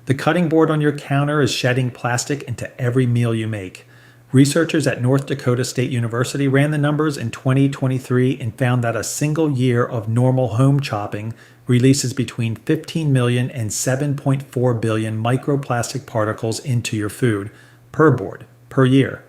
The cutting board on your counter is shedding plastic into every meal you make. Researchers at North Dakota State University ran the numbers in 2023 and found that a single year of normal home chopping releases between 15 million and 7.4 billion microplastic particles into your food per board per year.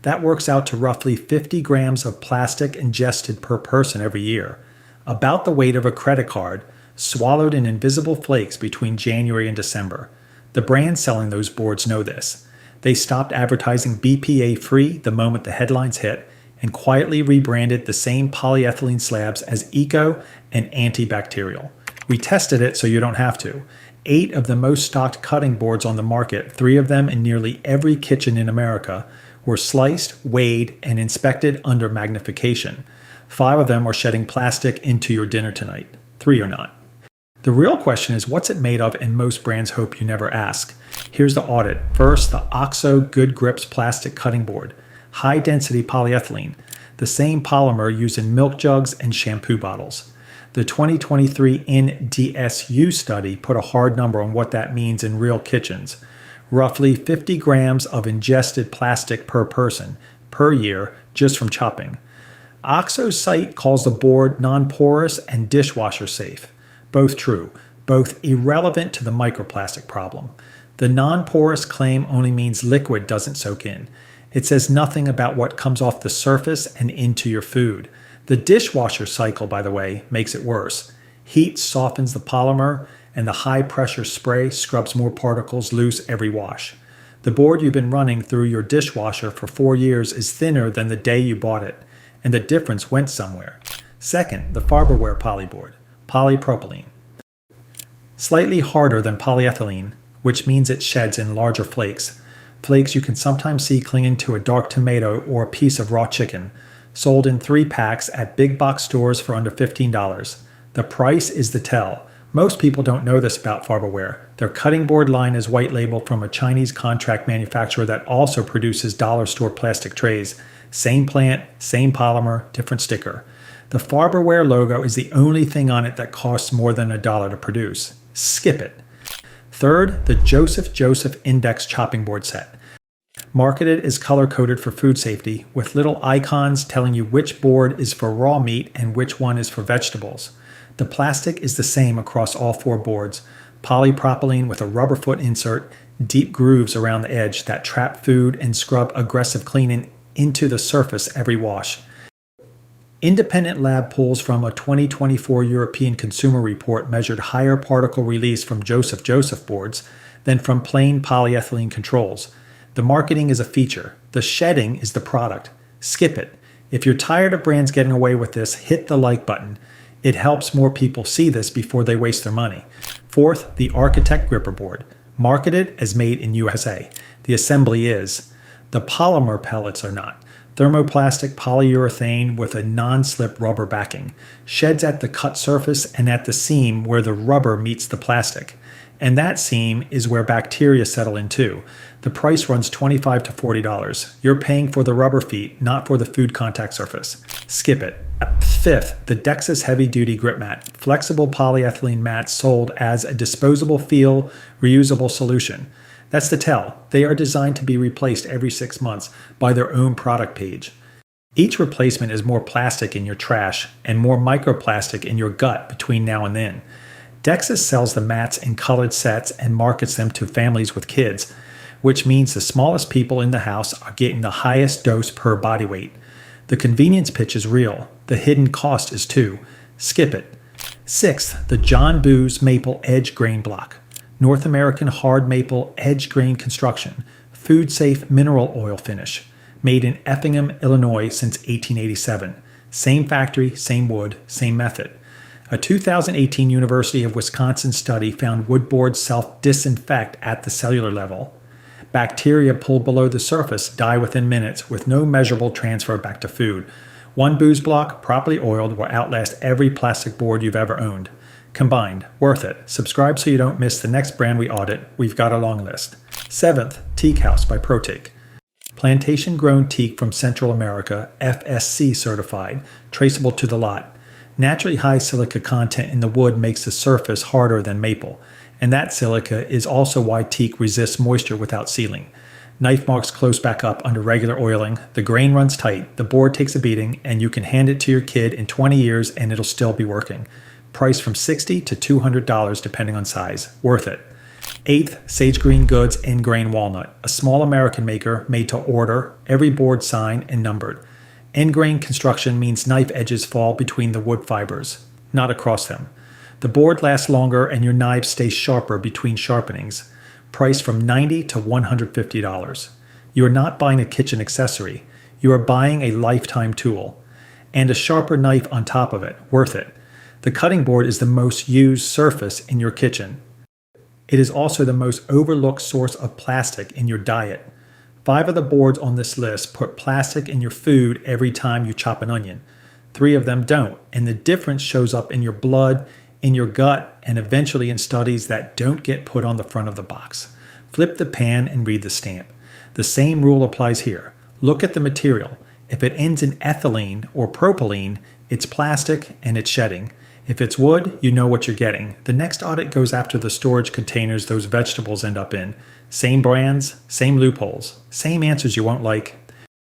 That works out to roughly 50 grams of plastic ingested per person every year, about the weight of a credit card swallowed in invisible flakes between January and December. The brands selling those boards know this. They stopped advertising BPA-free the moment the headlines hit and quietly rebranded the same polyethylene slabs as eco and antibacterial. We tested it so you don't have to. 8 of the most stocked cutting boards on the market, 3 of them in nearly every kitchen in America, were sliced, weighed, and inspected under magnification. 5 of them are shedding plastic into your dinner tonight. 3 are not. The real question is, what's it made of, and most brands hope you never ask. Here's the audit. First, the OXO Good Grips plastic cutting board. High-density polyethylene, the same polymer used in milk jugs and shampoo bottles. The 2023 NDSU study put a hard number on what that means in real kitchens. Roughly 50 grams of ingested plastic per person, per year, just from chopping. OXO's site calls the board non-porous and dishwasher safe. Both true, both irrelevant to the microplastic problem. The non-porous claim only means liquid doesn't soak in. It says nothing about what comes off the surface and into your food. The dishwasher cycle, by the way, makes it worse. Heat softens the polymer, and the high-pressure spray scrubs more particles loose every wash. The board you've been running through your dishwasher for 4 years is thinner than the day you bought it, and the difference went somewhere. Second, the Farberware polyboard. Polypropylene. Slightly harder than polyethylene, which means it sheds in larger flakes. Flakes you can sometimes see clinging to a dark tomato or a piece of raw chicken. Sold in 3 packs at big box stores for under $15. The price is the tell. Most people don't know this about Farberware. Their cutting board line is white label from a Chinese contract manufacturer that also produces dollar store plastic trays. Same plant, same polymer, different sticker. The Farberware logo is the only thing on it that costs more than $1 to produce. Skip it. Third, the Joseph Index chopping board set. Marketed as color-coded for food safety, with little icons telling you which board is for raw meat and which one is for vegetables. The plastic is the same across all 4 boards. Polypropylene with a rubber foot insert, deep grooves around the edge that trap food and scrub aggressive cleaning into the surface every wash. Independent lab polls from a 2024 European Consumer Report measured higher particle release from Joseph boards than from plain polyethylene controls. The marketing is a feature. The shedding is the product. Skip it. If you're tired of brands getting away with this, hit the like button. It helps more people see this before they waste their money. Fourth, the Architect Gripper Board. Marketed as made in USA. The assembly is. The polymer pellets are not. Thermoplastic polyurethane with a non-slip rubber backing. Sheds at the cut surface and at the seam where the rubber meets the plastic. And that seam is where bacteria settle in too. The price runs $25 to $40. You're paying for the rubber feet, not for the food contact surface. Skip it. Fifth, the Dexys Heavy Duty Grip Mat. Flexible polyethylene mat sold as a disposable feel, reusable solution. That's the tell. They are designed to be replaced every 6 months by their own product page. Each replacement is more plastic in your trash and more microplastic in your gut between now and then. Dexys sells the mats in colored sets and markets them to families with kids, which means the smallest people in the house are getting the highest dose per body weight. The convenience pitch is real. The hidden cost is too. Skip it. Sixth, the John Boo's Maple Edge Grain Block. North American hard maple edge grain construction, food-safe mineral oil finish, made in Effingham, Illinois since 1887. Same factory, same wood, same method. A 2018 University of Wisconsin study found wood boards self-disinfect at the cellular level. Bacteria pulled below the surface die within minutes with no measurable transfer back to food. One Boo's block, properly oiled, will outlast every plastic board you've ever owned. Combined, worth it. Subscribe so you don't miss the next brand we audit. We've got a long list. Seventh, Teak House by ProTeak. Plantation-grown teak from Central America, FSC certified, traceable to the lot. Naturally high silica content in the wood makes the surface harder than maple. And that silica is also why teak resists moisture without sealing. Knife marks close back up under regular oiling, the grain runs tight, the board takes a beating, and you can hand it to your kid in 20 years and it'll still be working. Price from $60 to $200 depending on size. Worth it. Eighth, Sage Green Goods End Grain Walnut, a small American maker made to order, every board signed and numbered. End grain construction means knife edges fall between the wood fibers, not across them. The board lasts longer and your knives stay sharper between sharpenings. Price from $90 to $150. You are not buying a kitchen accessory. You are buying a lifetime tool. And a sharper knife on top of it. Worth it. The cutting board is the most used surface in your kitchen. It is also the most overlooked source of plastic in your diet. 5 of the boards on this list put plastic in your food every time you chop an onion. 3 of them don't, and the difference shows up in your blood, in your gut, and eventually in studies that don't get put on the front of the box. Flip the pan and read the stamp. The same rule applies here. Look at the material. If it ends in ethylene or propylene, it's plastic and it's shedding. If it's wood, you know what you're getting. The next audit goes after the storage containers those vegetables end up in. Same brands, same loopholes, same answers you won't like.